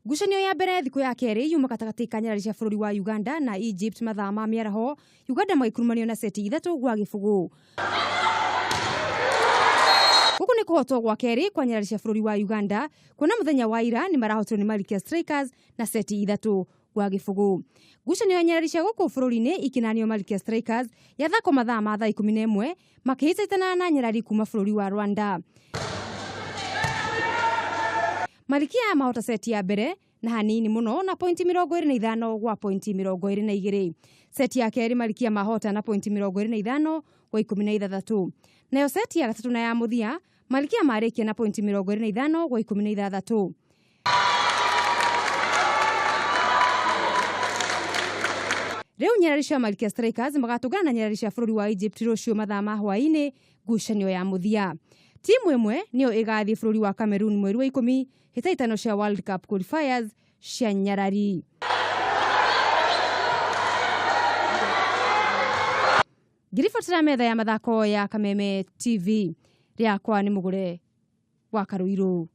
Ngucanio ya mbere thiku ya keri yuma gatagati ka nyarari cia bururi wa Uganda na Egypt mathaa ma miaraho. Uganda magikurumanio na seti 3 gwa gibugu. Guku ni kuhotwo gwa keri kwa nyarari cia bururi wa Uganda, kuna muthenya wa ira ni marahotwo ni Malkia Strikers na seti 3 gwa gibugu. Ngucanio ya nyarari cia guku bururi-ini ikinanio Malkia Strikers yathako mathaa ma thaa 11 makihitahitana na nyarari kuma bururi wa Rwanda. Malkia mahota seti ya mbere na hanini muno na pointi 25 gwa pointi 22. Seti ya keri Malkia mahota na pointi 25 gwa 16. Nayo seti ya gatatu na ya muthia Malkia marikia na pointi 25 gwa 16. Reu nyarari cia Malkia Strikers magatungana na nyarari cia bururi wa Egypt rucio mathaa ma hwaini ngucanio ya muthia. Timu imwe niyo igathie bururi wa Cameroon mweri wa 10 Hitahitano cia World Cup qualifiers cia nyarari. Ngiribatira metha ya mathako ya Kameme TV. Riakwa ni Mugure wa Karuiru.